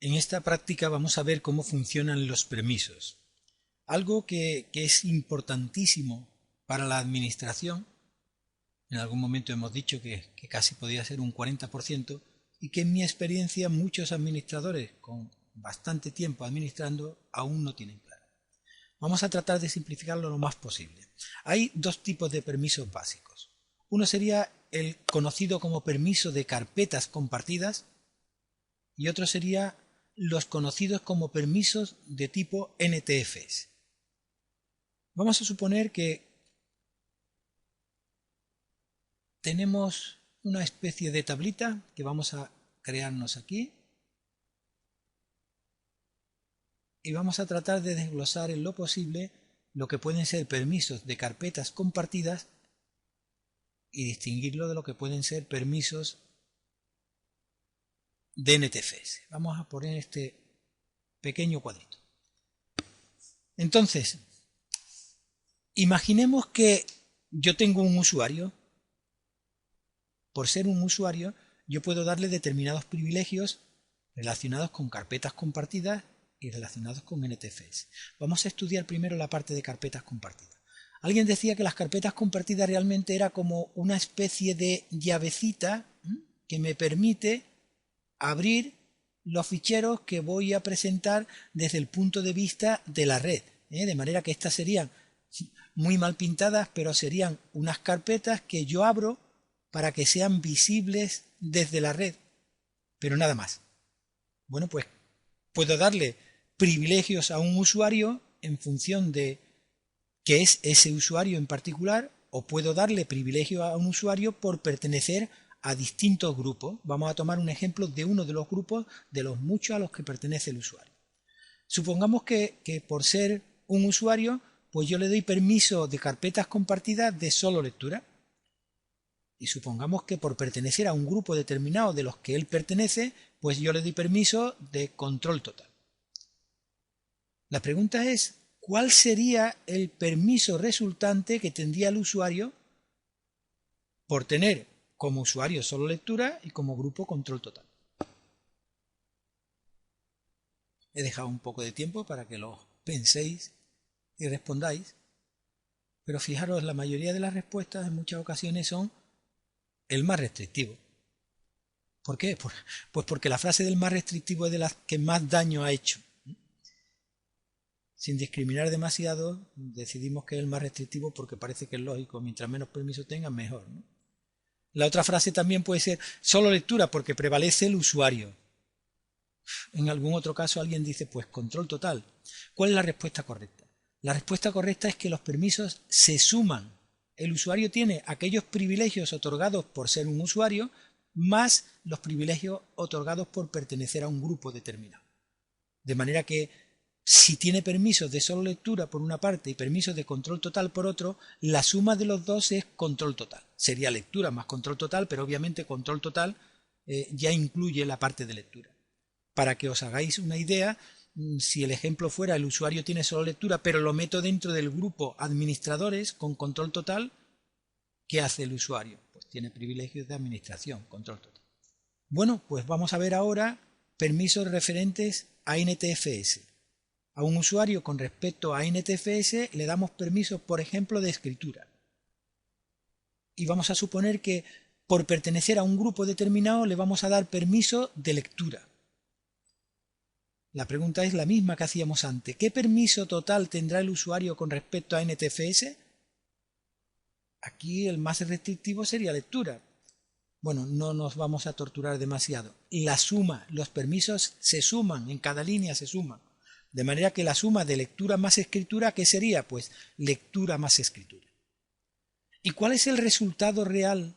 En esta práctica vamos a ver cómo funcionan los permisos. Algo que es importantísimo para la administración, en algún momento hemos dicho que casi podía ser un 40%, y que en mi experiencia muchos administradores con bastante tiempo administrando aún no tienen claro. Vamos a tratar de simplificarlo lo más posible. Hay dos tipos de permisos básicos. Uno sería el conocido como permiso de carpetas compartidas y otro sería los conocidos como permisos de tipo NTFS. Vamos a suponer que tenemos una especie de tablita que vamos a crearnos aquí y vamos a tratar de desglosar en lo posible lo que pueden ser permisos de carpetas compartidas y distinguirlo de lo que pueden ser permisos de NTFS. Vamos a poner este pequeño cuadrito. Entonces, imaginemos que yo tengo un usuario. Por ser un usuario, yo puedo darle determinados privilegios relacionados con carpetas compartidas y relacionados con NTFS. Vamos a estudiar primero la parte de carpetas compartidas. Alguien decía que las carpetas compartidas realmente era como una especie de llavecita que me permite abrir los ficheros que voy a presentar desde el punto de vista de la red, de manera que estas serían muy mal pintadas, pero serían unas carpetas que yo abro para que sean visibles desde la red, pero nada más. Bueno, pues puedo darle privilegios a un usuario en función de qué es ese usuario en particular, o puedo darle privilegio a un usuario por pertenecer a distintos grupos. Vamos a tomar un ejemplo de uno de los grupos de los muchos a los que pertenece el usuario. Supongamos que por ser un usuario, pues yo le doy permiso de carpetas compartidas de solo lectura. Y supongamos que por pertenecer a un grupo determinado de los que él pertenece, pues yo le doy permiso de control total. La pregunta es, ¿cuál sería el permiso resultante que tendría el usuario por tener como usuario solo lectura y como grupo control total? He dejado un poco de tiempo para que lo penséis y respondáis, pero fijaros, la mayoría de las respuestas en muchas ocasiones son el más restrictivo. ¿Por qué? Pues porque la frase del más restrictivo es de las que más daño ha hecho. Sin discriminar demasiado, decidimos que es el más restrictivo porque parece que es lógico, mientras menos permiso tengan, mejor, ¿no? La otra frase también puede ser solo lectura porque prevalece el usuario. En algún otro caso alguien dice, pues control total. ¿Cuál es la respuesta correcta? La respuesta correcta es que los permisos se suman. El usuario tiene aquellos privilegios otorgados por ser un usuario más los privilegios otorgados por pertenecer a un grupo determinado. De manera que si tiene permisos de solo lectura por una parte y permisos de control total por otro, la suma de los dos es control total. Sería lectura más control total, pero obviamente control total ya incluye la parte de lectura. Para que os hagáis una idea, si el ejemplo fuera el usuario tiene solo lectura, pero lo meto dentro del grupo administradores con control total, ¿qué hace el usuario? Pues tiene privilegios de administración, control total. Bueno, pues vamos a ver ahora permisos referentes a NTFS. A un usuario con respecto a NTFS le damos permisos, por ejemplo, de escritura. Y vamos a suponer que por pertenecer a un grupo determinado le vamos a dar permiso de lectura. La pregunta es la misma que hacíamos antes. ¿Qué permiso total tendrá el usuario con respecto a NTFS? Aquí el más restrictivo sería lectura. Bueno, no nos vamos a torturar demasiado. La suma, los permisos se suman, en cada línea se suman. De manera que la suma de lectura más escritura, ¿qué sería? Pues lectura más escritura. ¿Y cuál es el resultado real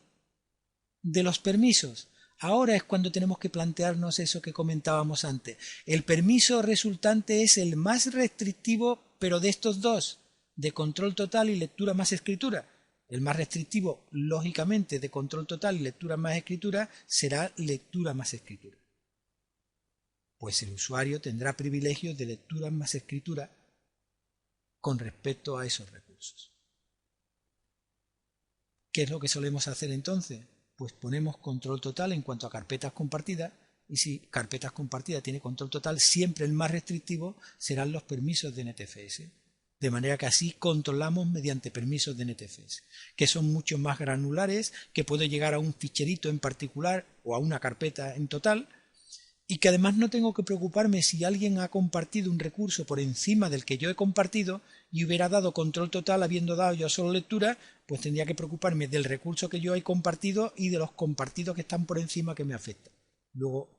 de los permisos? Ahora es cuando tenemos que plantearnos eso que comentábamos antes. El permiso resultante es el más restrictivo, pero de estos dos, de control total y lectura más escritura. El más restrictivo, lógicamente, de control total y lectura más escritura, será lectura más escritura. Pues el usuario tendrá privilegios de lectura más escritura con respecto a esos recursos. ¿Qué es lo que solemos hacer entonces? Pues ponemos control total en cuanto a carpetas compartidas y si carpetas compartidas tiene control total, siempre el más restrictivo serán los permisos de NTFS. De manera que así controlamos mediante permisos de NTFS, que son mucho más granulares, que puedo llegar a un ficherito en particular o a una carpeta en total, y que además no tengo que preocuparme si alguien ha compartido un recurso por encima del que yo he compartido y hubiera dado control total habiendo dado yo solo lectura, pues tendría que preocuparme del recurso que yo he compartido y de los compartidos que están por encima que me afectan. Luego,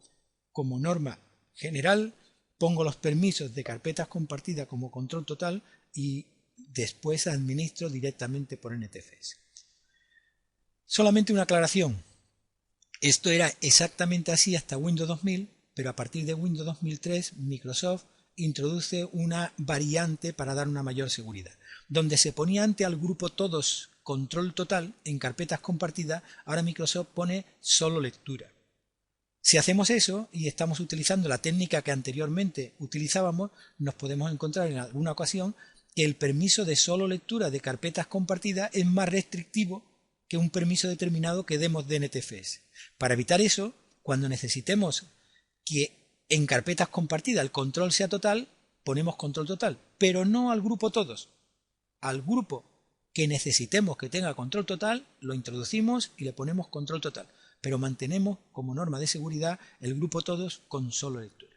como norma general, pongo los permisos de carpetas compartidas como control total y después administro directamente por NTFS. Solamente una aclaración. Esto era exactamente así hasta Windows 2000, pero a partir de Windows 2003 Microsoft introduce una variante para dar una mayor seguridad. Donde se ponía ante al grupo todos control total en carpetas compartidas, ahora Microsoft pone solo lectura. Si hacemos eso y estamos utilizando la técnica que anteriormente utilizábamos, nos podemos encontrar en alguna ocasión que el permiso de solo lectura de carpetas compartidas es más restrictivo que un permiso determinado que demos de NTFS. Para evitar eso, cuando necesitemos que en carpetas compartidas el control sea total, ponemos control total, pero no al grupo todos. Al grupo que necesitemos que tenga control total, lo introducimos y le ponemos control total, pero mantenemos como norma de seguridad el grupo todos con solo lectura.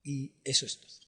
Y eso es todo.